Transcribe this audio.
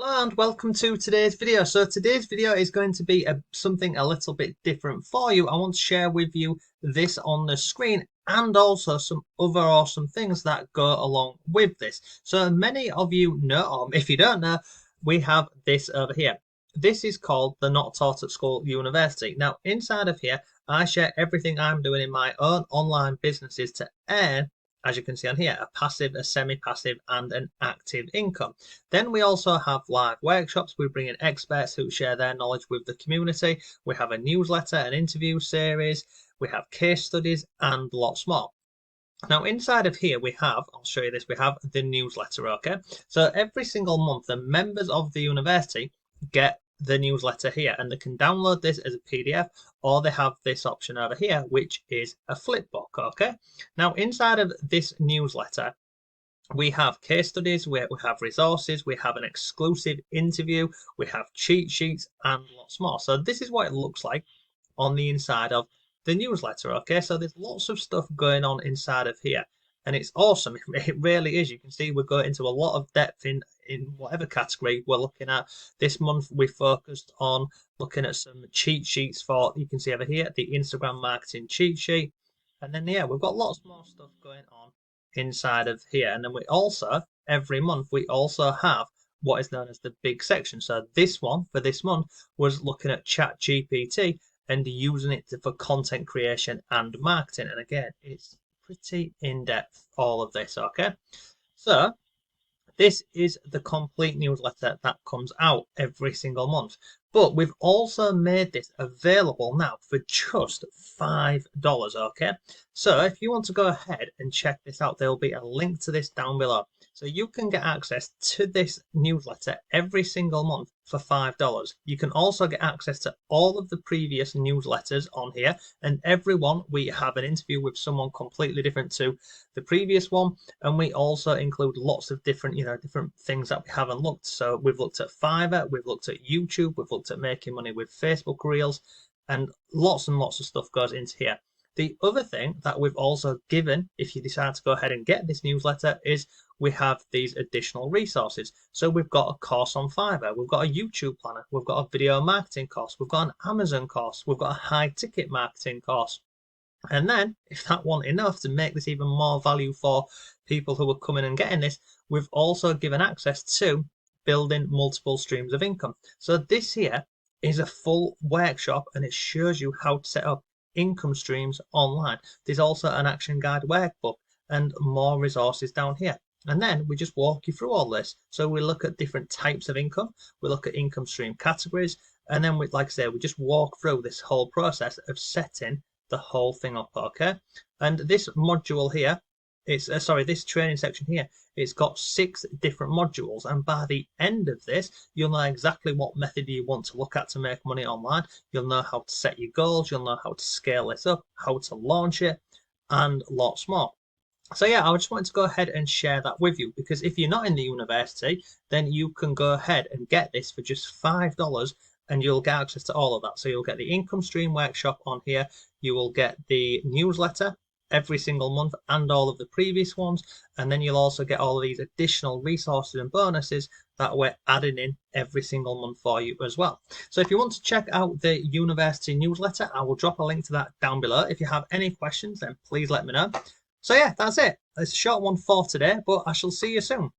Hello and welcome to today's video. So today's video is going to be something a little bit different for you. I want to share with you this on the screen and also some other awesome things that go along with this. So many of you know, or if you don't know, we have this over here. This is called the Not Taught at School University. Now inside of here, I share everything I'm doing in my own online businesses to earn, as you can see on here, a passive, a semi-passive and an active income. Then we also have live workshops. We bring in experts who share their knowledge with the community. We have a newsletter, an interview series. We have case studies and lots more. Now inside of here we have, I'll show you this, we have the newsletter, okay? So every single month the members of the university get the newsletter here and they can download this as a PDF, or they have this option over here which is a flipbook, okay? Now inside of this newsletter we have case studies, we have resources, we have an exclusive interview, we have cheat sheets and lots more. So this is what it looks like on the inside of the newsletter, okay? So there's lots of stuff going on inside of here and it's awesome. It really is. You can see we go into a lot of depth in whatever category we're looking at. This month we focused on looking at some cheat sheets for, you can see over here, the Instagram marketing cheat sheet. And then yeah, we've got lots more stuff going on inside of here. And then we also, every month, we also have what is known as the big section. So this one for this month was looking at ChatGPT and using it for content creation and marketing. And again, it's pretty in-depth, all of this, okay? So this is the complete newsletter that comes out every single month. But we've also made this available now for just $5, okay? So if you want to go ahead and check this out, there will be a link to this down below. So you can get access to this newsletter every single month for $5. You can also get access to all of the previous newsletters on here, and every one we have an interview with someone completely different to the previous one, and we also include lots of different, different things that we haven't looked. So we've looked at Fiverr, we've looked at YouTube, we've looked at making money with Facebook Reels, and lots of stuff goes into here. The other thing that we've also given, if you decide to go ahead and get this newsletter, is we have these additional resources. So we've got a course on Fiverr, we've got a YouTube planner, we've got a video marketing course, we've got an Amazon course, we've got a high ticket marketing course. And then, if that wasn't enough to make this even more value for people who are coming and getting this, we've also given access to building multiple streams of income. So this here is a full workshop and it shows you how to set up income streams online. There's also an action guide workbook and more resources down here. And then we just walk you through all this. So we look at different types of income, we look at income stream categories, and then we, like I say, we just walk through this whole process of setting the whole thing up, okay? And this module here, it's this training section here, it's got 6 different modules, and by the end of this you'll know exactly what method you want to look at to make money online. You'll know how to set your goals, you'll know how to scale this up, how to launch it, and lots more. So yeah, I just wanted to go ahead and share that with you, because if you're not in the university, then you can go ahead and get this for just $5 and you'll get access to all of that. So you'll get the income stream workshop on here, you will get the newsletter every single month and all of the previous ones, and then you'll also get all of these additional resources and bonuses that we're adding in every single month for you as well. So if you want to check out the university newsletter, I will drop a link to that down below. If you have any questions, then please let me know. So yeah, that's it. It's a short one for today, but I shall see you soon.